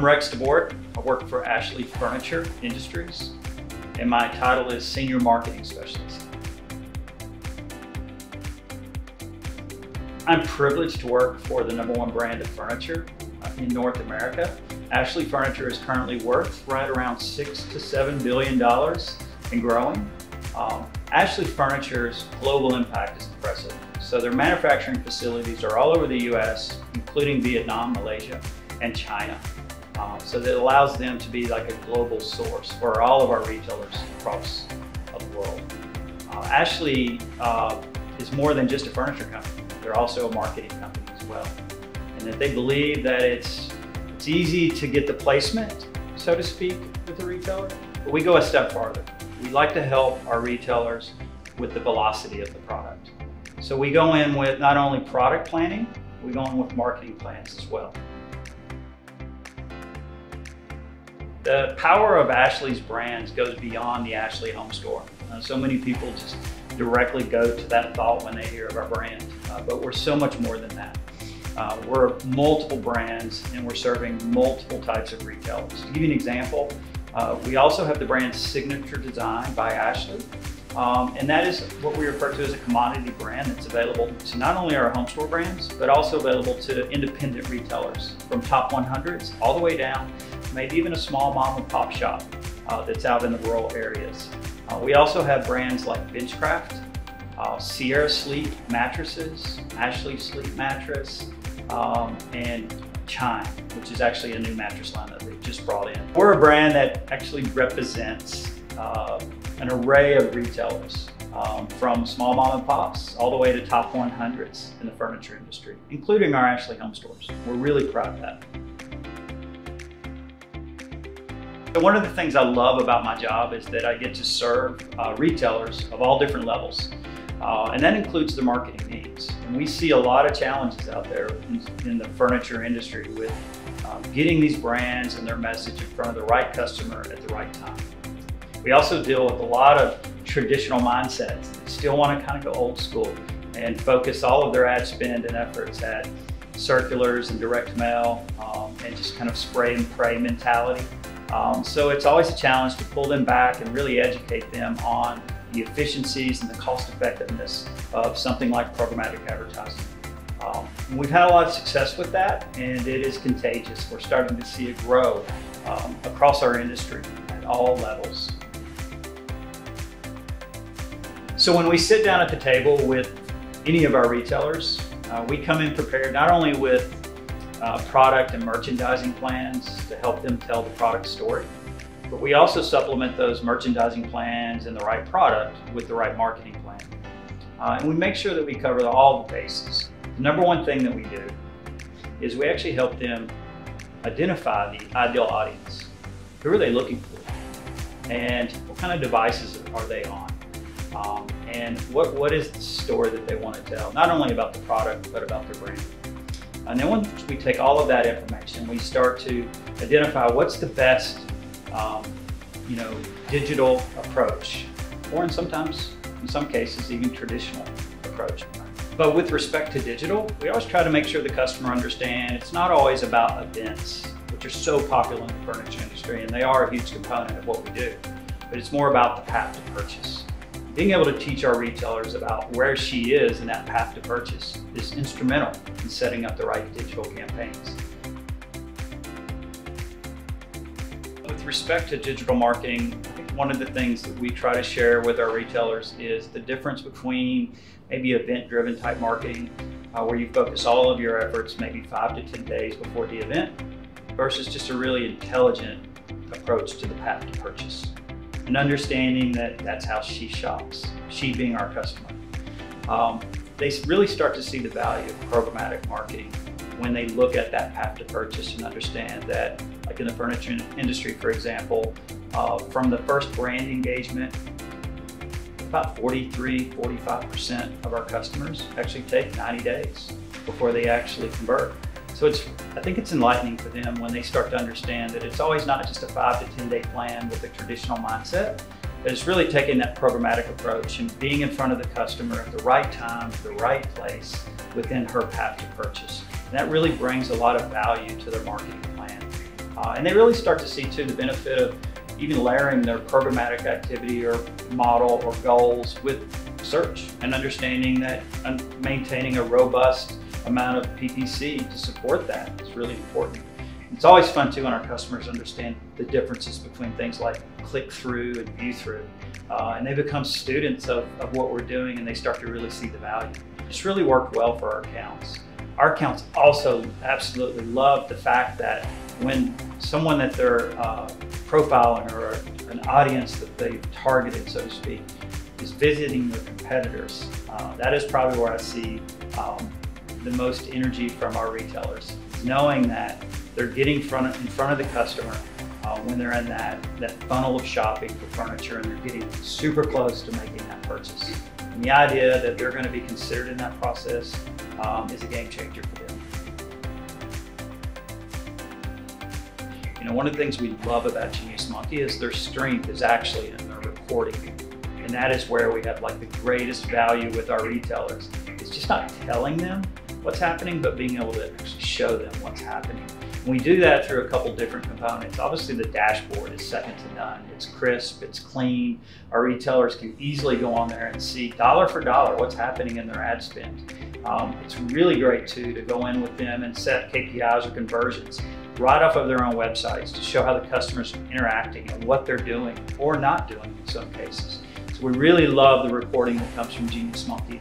I'm Rex DeBoert. I work for Ashley Furniture Industries, and my title is Senior Marketing Specialist. I'm privileged to work for the #1 brand of furniture in North America. Ashley Furniture is currently worth right around $6 to $7 billion and growing. Ashley Furniture's global impact is impressive. So their manufacturing facilities are all over the US, including Vietnam, Malaysia, and China. So that allows them to be like a global source for all of our retailers across the world. Ashley is more than just a furniture company. They're also a marketing company as well. And that they believe that it's easy to get the placement, so to speak, with the retailer, but we go a step farther. We like to help our retailers with the velocity of the product. So we go in with not only product planning, we go in with marketing plans as well. The power of Ashley's brands goes beyond the Ashley home store. So many people just directly go to that thought when they hear of our brand, but we're so much more than that. We're multiple brands and we're serving multiple types of retailers. To give you an example, we also have the brand Signature Design by Ashley, and that is what we refer to as a commodity brand that's available to not only our home store brands, but also available to independent retailers from top 100s all the way down, maybe even a small mom and pop shop that's out in the rural areas. We also have brands like Benchcraft, Sierra Sleep mattresses, Ashley Sleep mattress, and Chime, which is actually a new mattress line that they've just brought in. We're a brand that actually represents an array of retailers, from small mom and pops all the way to top 100s in the furniture industry, including our Ashley home stores. We're really proud of that. So one of the things I love about my job is that I get to serve retailers of all different levels. And that includes the marketing needs. And we see a lot of challenges out there in the furniture industry with getting these brands and their message in front of the right customer at the right time. We also deal with a lot of traditional mindsets that still want to kind of go old school and focus all of their ad spend and efforts at circulars and direct mail and just kind of spray and pray mentality. So it's always a challenge to pull them back and really educate them on the efficiencies and the cost effectiveness of something like programmatic advertising. We've had a lot of success with that, and it is contagious. We're starting to see it grow across our industry at all levels. So when we sit down at the table with any of our retailers, we come in prepared not only with product and merchandising plans to help them tell the product story, but we also supplement those merchandising plans and the right product with the right marketing plan. And we make sure that we cover all the bases. The #1 thing that we do is we actually help them identify the ideal audience. Who are they looking for? And what kind of devices are they on? And what is the story that they want to tell? Not only about the product, but about their brand. And then once we take all of that information, we start to identify what's the best digital approach, or in some cases, even traditional approach. But with respect to digital, we always try to make sure the customer understands it's not always about events, which are so popular in the furniture industry, and they are a huge component of what we do, but it's more about the path to purchase. Being able to teach our retailers about where she is in that path to purchase is instrumental in setting up the right digital campaigns. With respect to digital marketing, I think one of the things that we try to share with our retailers is the difference between maybe event-driven type marketing, where you focus all of your efforts maybe 5 to 10 days before the event, versus just a really intelligent approach to the path to purchase. And understanding that that's how she shops, she being our customer. They really start to see the value of programmatic marketing when they look at that path to purchase and understand that, like in the furniture industry, for example, from the first brand engagement, about 43–45% of our customers actually take 90 days before they actually convert. So I think it's enlightening for them when they start to understand that it's always not just a 5 to 10 day plan with a traditional mindset, but it's really taking that programmatic approach and being in front of the customer at the right time, the right place within her path to purchase. And that really brings a lot of value to their marketing plan. And they really start to see too the benefit of even layering their programmatic activity or model or goals with search, and understanding that maintaining a robust amount of PPC to support that is really important. It's always fun too when our customers understand the differences between things like click-through and view-through. And they become students of what we're doing, and they start to really see the value. It's really worked well for our accounts. Our accounts also absolutely love the fact that when someone that they're profiling, or an audience that they've targeted, so to speak, is visiting their competitors, that is probably where I see the most energy from our retailers, knowing that they're getting in front of the customer when they're in that funnel of shopping for furniture, and they're getting super close to making that purchase. And the idea that they're going to be considered in that process is a game changer for them. You know, one of the things we love about Genius Monkey is their strength is actually in their reporting. And that is where we have like the greatest value with our retailers. It's just not telling them what's happening, but being able to actually show them what's happening. And we do that through a couple different components. Obviously the dashboard is second to none. It's crisp, it's clean. Our retailers can easily go on there and see dollar for dollar what's happening in their ad spend. It's really great too to go in with them and set KPIs or conversions right off of their own websites to show how the customer's interacting and what they're doing or not doing in some cases. So we really love the reporting that comes from Genius Monkey.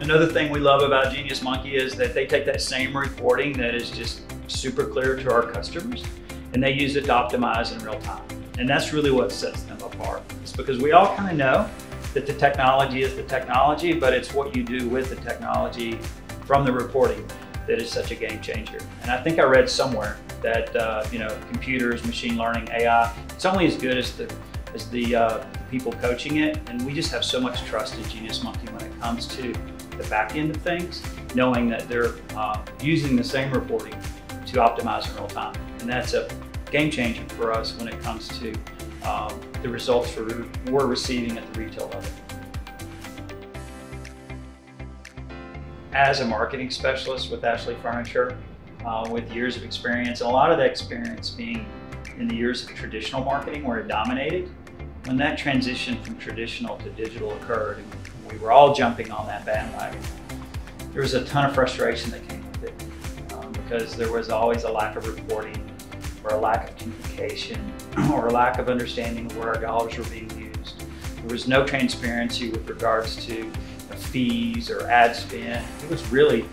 Another thing we love about Genius Monkey is that they take that same reporting that is just super clear to our customers, and they use it to optimize in real time. And that's really what sets them apart. It's because we all kind of know that the technology is the technology, but it's what you do with the technology from the reporting that is such a game changer. And I think I read somewhere that you know, computers, machine learning, AI, it's only as good as the people coaching it. And we just have so much trust in Genius Monkey when it comes to the back end of things, knowing that they're using the same reporting to optimize in real time. And that's a game changer for us when it comes to the results we're receiving at the retail level. As a marketing specialist with Ashley Furniture, with years of experience, and a lot of that experience being in the years of traditional marketing where it dominated, when that transition from traditional to digital occurred, and we were all jumping on that bandwagon, there was a ton of frustration that came with it because there was always a lack of reporting, or a lack of communication, or a lack of understanding of where our dollars were being used. There was no transparency with regards to fees or ad spend. It was really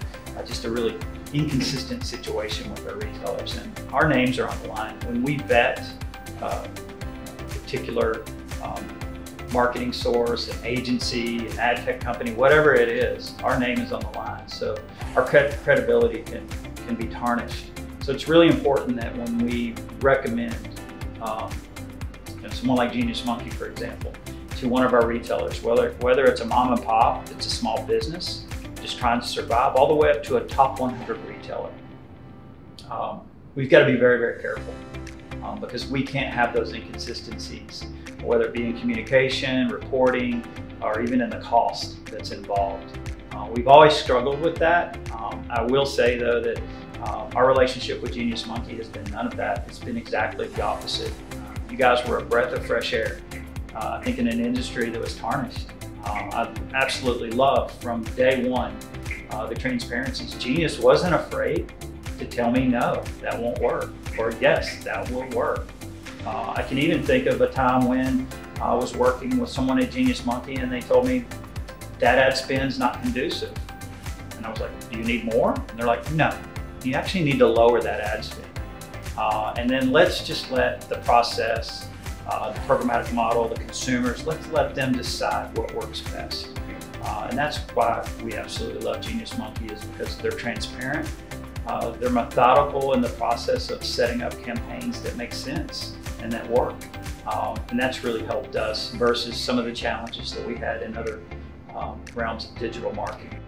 just a really inconsistent situation with our retailers, and our names are on the line. When we vet a particular marketing source, an agency, an ad tech company, whatever it is, our name is on the line. So our credibility can be tarnished. So it's really important that when we recommend someone like Genius Monkey, for example, to one of our retailers, whether it's a mom and pop, it's a small business, just trying to survive, all the way up to a top 100 retailer, we've got to be very, very careful because we can't have those inconsistencies, whether it be in communication, reporting, or even in the cost that's involved. We've always struggled with that. I will say though that our relationship with Genius Monkey has been none of that. It's been exactly the opposite. You guys were a breath of fresh air. I think in an industry that was tarnished. I absolutely love from day one the transparencies. Genius wasn't afraid to tell me no, that won't work, or yes, that will work. I can even think of a time when I was working with someone at Genius Monkey and they told me that ad spend's not conducive. And I was like, do you need more? And they're like, no, you actually need to lower that ad spend. And then let's just let the process, the programmatic model, the consumers, let's let them decide what works best. And that's why we absolutely love Genius Monkey, is because they're transparent, they're methodical in the process of setting up campaigns that make sense and that work. And that's really helped us versus some of the challenges that we had in other realms of digital marketing.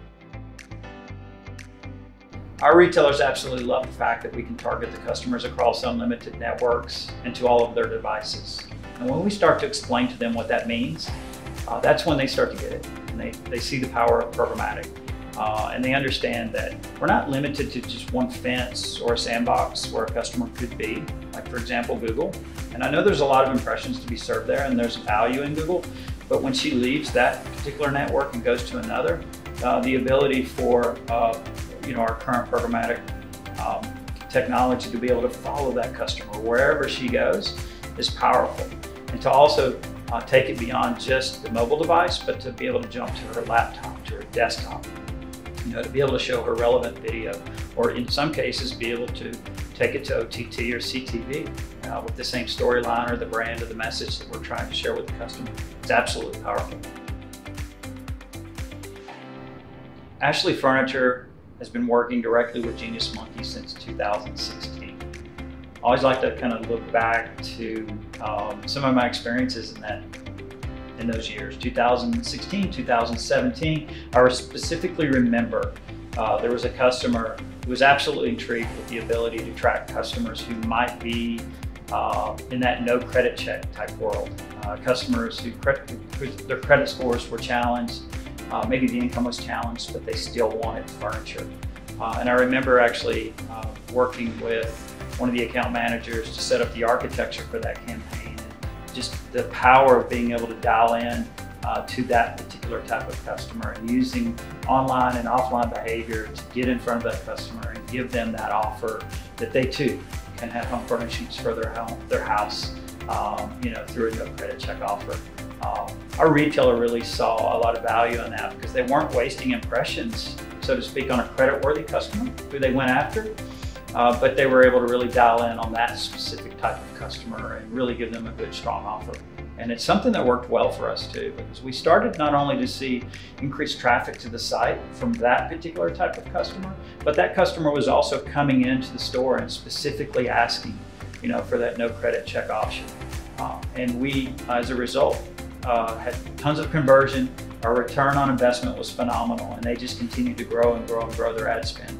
Our retailers absolutely love the fact that we can target the customers across unlimited networks and to all of their devices. And when we start to explain to them what that means, that's when they start to get it. And they see the power of programmatic. and they understand that we're not limited to just one fence or a sandbox where a customer could be, like for example, Google. And I know there's a lot of impressions to be served there and there's value in Google, but when she leaves that particular network and goes to another, the ability for our current programmatic technology to be able to follow that customer wherever she goes is powerful. And to also take it beyond just the mobile device, but to be able to jump to her laptop, to her desktop, to be able to show her relevant video, or in some cases be able to take it to OTT or CTV with the same storyline or the brand or the message that we're trying to share with the customer. It's absolutely powerful. Ashley Furniture has been working directly with Genius Monkey since 2016. I always like to kind of look back to some of my experiences in those years, 2016, 2017. I specifically remember there was a customer who was absolutely intrigued with the ability to track customers who might be in that no credit check type world. Customers who their credit scores were challenged, maybe the income was challenged, but they still wanted furniture. And I remember actually working with one of the account managers to set up the architecture for that campaign. And just the power of being able to dial in to that particular type of customer and using online and offline behavior to get in front of that customer and give them that offer that they too can have home furnishings for their house, through a no credit check offer. Our retailer really saw a lot of value in that because they weren't wasting impressions, so to speak, on a credit-worthy customer who they went after, but they were able to really dial in on that specific type of customer and really give them a good, strong offer. And it's something that worked well for us too, because we started not only to see increased traffic to the site from that particular type of customer, but that customer was also coming into the store and specifically asking, for that no credit check option. And we, as a result, had tons of conversion. Our return on investment was phenomenal, and they just continued to grow and grow and grow their ad spend.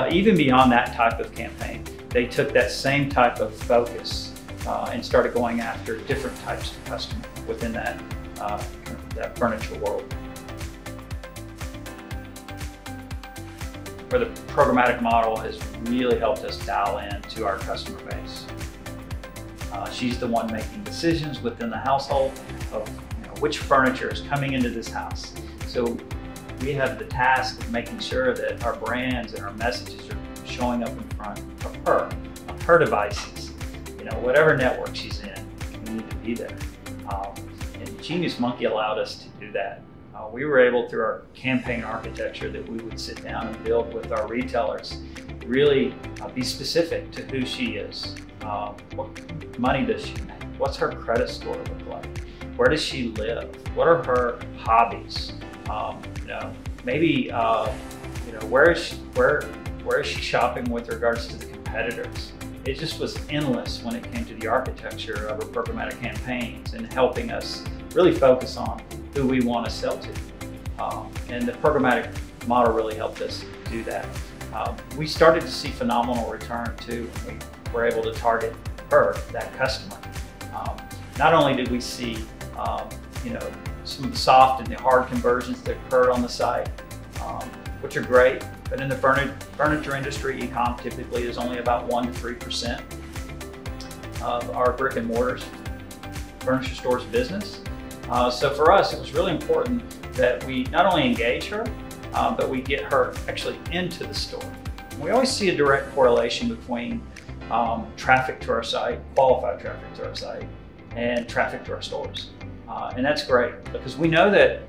Even beyond that type of campaign, they took that same type of focus and started going after different types of customers within that furniture world. Where the programmatic model has really helped us dial in to our customer base. She's the one making decisions within the household of which furniture is coming into this house. So we have the task of making sure that our brands and our messages are showing up in front of her, on her devices. Whatever network she's in, we need to be there. And Genius Monkey allowed us to do that. We were able, through our campaign architecture, that we would sit down and build with our retailers, really be specific to who she is. What money does she make? What's her credit score look like? Where does she live? What are her hobbies? Maybe where is she shopping with regards to the competitors? It just was endless when it came to the architecture of our programmatic campaigns and helping us really focus on who we want to sell to. And the programmatic model really helped us do that. We started to see phenomenal return too when we were able to target her, that customer. Not only did we see some of the soft and the hard conversions that occurred on the site, which are great, but in the furniture industry, e-com typically is only about 1 to 3% of our brick and mortar furniture stores business. So for us, it was really important that we not only engage her, but we get her actually into the store. We always see a direct correlation between traffic to our site, qualified traffic to our site, and traffic to our stores. And that's great because we know that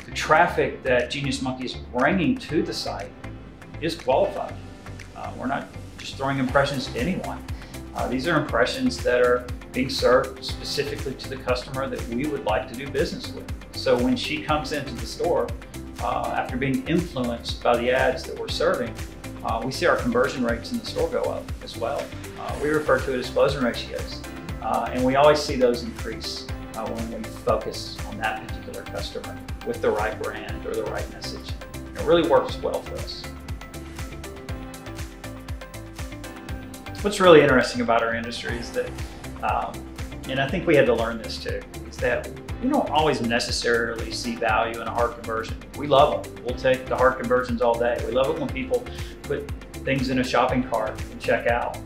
the traffic that Genius Monkey is bringing to the site is qualified. We're not just throwing impressions to anyone. These are impressions that are being served specifically to the customer that we would like to do business with. So when she comes into the store, after being influenced by the ads that we're serving, we see our conversion rates in the store go up as well. We refer to it as closing ratios. And we always see those increase when we focus on that particular customer with the right brand or the right message. It really works well for us. What's really interesting about our industry is that, and I think we had to learn this too, is that we don't always necessarily see value in a hard conversion. We love them. We'll take the hard conversions all day. We love it when people put things in a shopping cart and check out.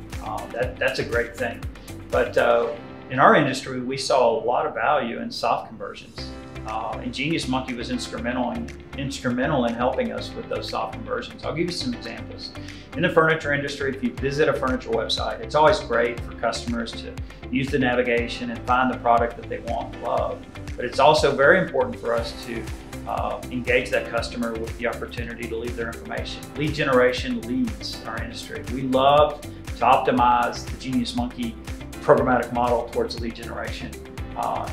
That's a great thing. But in our industry, we saw a lot of value in soft conversions. And Genius Monkey was instrumental in helping us with those soft conversions. I'll give you some examples. In the furniture industry, if you visit a furniture website, it's always great for customers to use the navigation and find the product that they want and love. But it's also very important for us to engage that customer with the opportunity to leave their information. Lead generation leads our industry. We love to optimize the Genius Monkey programmatic model towards lead generation.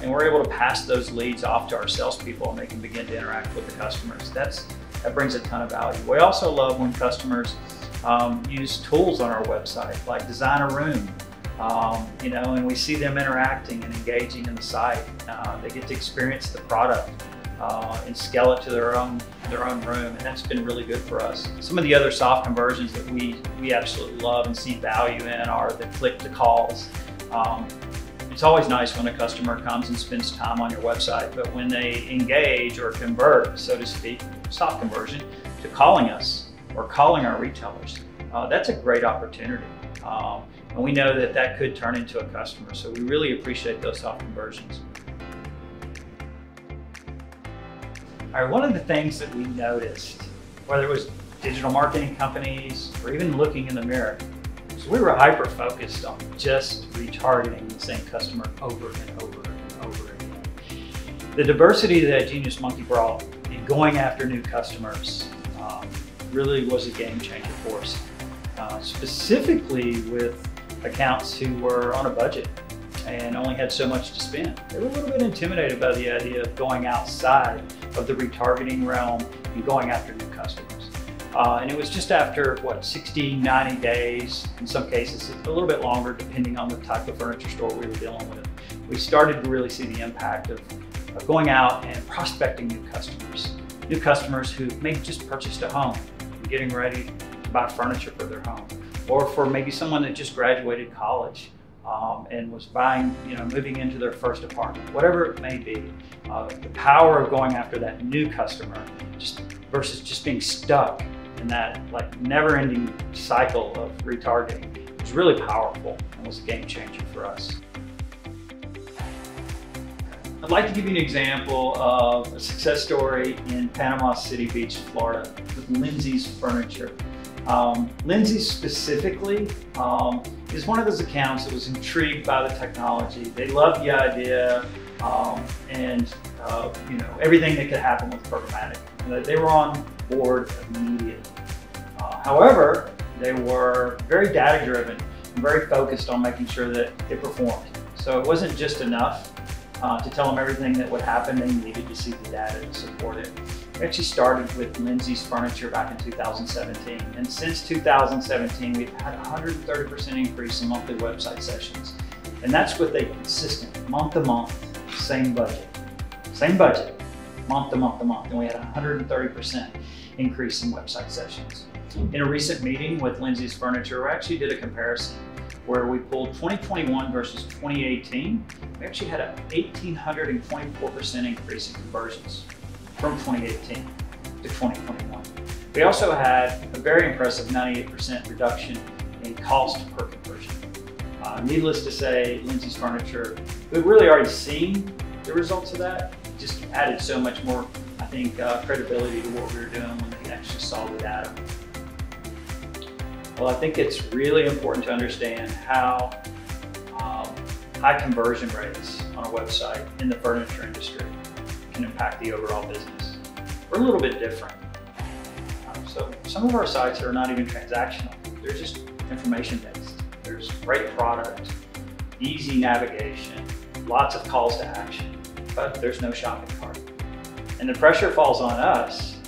And we're able to pass those leads off to our salespeople and they can begin to interact with the customers. That brings a ton of value. We also love when customers use tools on our website, like Design a Room, and we see them interacting and engaging in the site. They get to experience the product and scale it to their own room, and that's been really good for us. Some of the other soft conversions that we absolutely love and see value in are the click to calls. It's always nice when a customer comes and spends time on your website, but when they engage or convert, so to speak, soft conversion, to calling us or calling our retailers, that's a great opportunity. And we know that that could turn into a customer, so we really appreciate those soft conversions. All right, one of the things that we noticed, whether it was digital marketing companies or even looking in the mirror, so we were hyper-focused on just retargeting the same customer over and over and over again. The diversity that Genius Monkey brought in going after new customers really was a game changer for us, specifically with accounts who were on a budget and only had so much to spend. They were a little bit intimidated by the idea of going outside of the retargeting realm and going after new customers. And it was just after, 60, 90 days, in some cases a little bit longer depending on the type of furniture store we were dealing with, we started to really see the impact of going out and prospecting new customers who maybe just purchased a home and getting ready to buy furniture for their home, or for maybe someone that just graduated college and was buying, moving into their first apartment, whatever it may be. The power of going after that new customer versus just being stuck in that never-ending cycle of retargeting was really powerful and was a game changer for us. I'd like to give you an example of a success story in Panama City Beach, Florida, with Lindsay's Furniture. Lindsay's specifically is one of those accounts that was intrigued by the technology. They loved the idea and everything that could happen with programmatic. They were on board immediately. However, they were very data-driven and very focused on making sure that it performed. So it wasn't just enough to tell them everything that would happen. They needed to see the data to support it. We actually started with Lindsay's Furniture back in 2017. And since 2017, we've had a 130% increase in monthly website sessions. And that's with a consistent month to month, same budget, month to month to month. And we had a 130% increase in website sessions. In a recent meeting with Lindsay's Furniture, we actually did a comparison where we pulled 2021 versus 2018. We actually had an 1,824% increase in conversions from 2018 to 2021. We also had a very impressive 98% reduction in cost per conversion. Needless to say, Lindsay's Furniture, we've really already seen the results of that. It just added so much more, I think, credibility to what we were doing when they actually saw the data. Well, I think it's really important to understand how high conversion rates on a website in the furniture industry can impact the overall business. We're a little bit different. So some of our sites are not even transactional. They're just information based. There's great product, easy navigation, lots of calls to action, but there's no shopping cart. And the pressure falls on us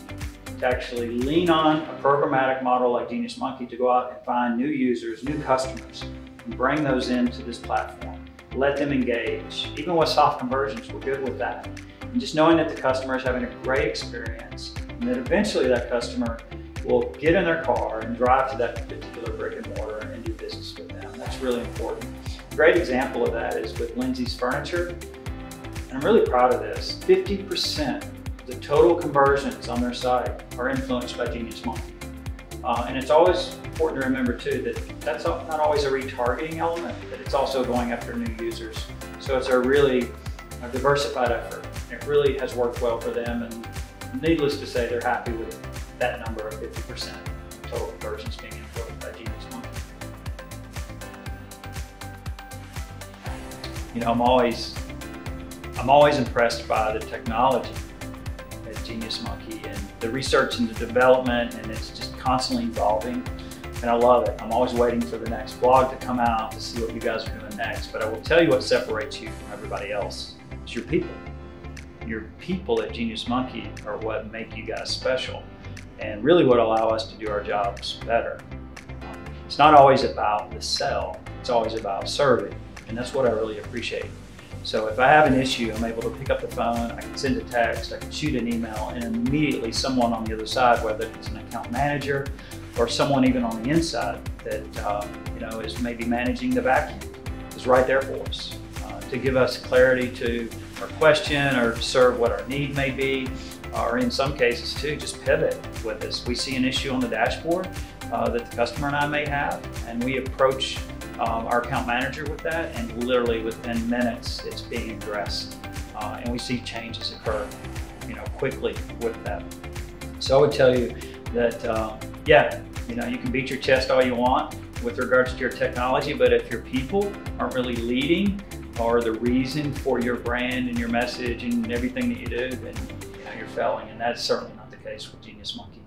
to actually lean on a programmatic model like Genius Monkey to go out and find new users, new customers, and bring those into this platform. Let them engage. Even with soft conversions, we're good with that. And just knowing that the customer is having a great experience and that eventually that customer will get in their car and drive to that particular brick and mortar and do business with them. That's really important. A great example of that is with Lindsay's Furniture. And I'm really proud of this. 50% of the total conversions on their site are influenced by Genius Monkey. And it's always important to remember too that that's not always a retargeting element, but it's also going after new users. So it's a really diversified effort. It really has worked well for them, and needless to say, they're happy with that number of 50% total conversions being influenced by Genius Monkey. You know, I'm always impressed by the technology at Genius Monkey and the research and the development, and it's just constantly evolving, and I love it. I'm always waiting for the next blog to come out to see what you guys are doing next, but I will tell you what separates you from everybody else. It's your people. Your people at Genius Monkey are what make you guys special and really what allow us to do our jobs better. It's not always about the sell, it's always about serving, and that's what I really appreciate. So if I have an issue, I'm able to pick up the phone, I can send a text, I can shoot an email, and immediately someone on the other side, whether it's an account manager or someone even on the inside that you know, is maybe managing the vacuum, is right there for us to give us clarity to our question or serve what our need may be, or in some cases too, just pivot with us. We see an issue on the dashboard that the customer and I may have, and we approach our account manager with that, and literally within minutes it's being addressed, and we see changes occur, you know, quickly with that. So I would tell you that yeah, you know, you can beat your chest all you want with regards to your technology, but if your people aren't really leading or the reason for your brand and your message and everything that you do, then you know, you're failing, and that's certainly not the case with Genius Monkey.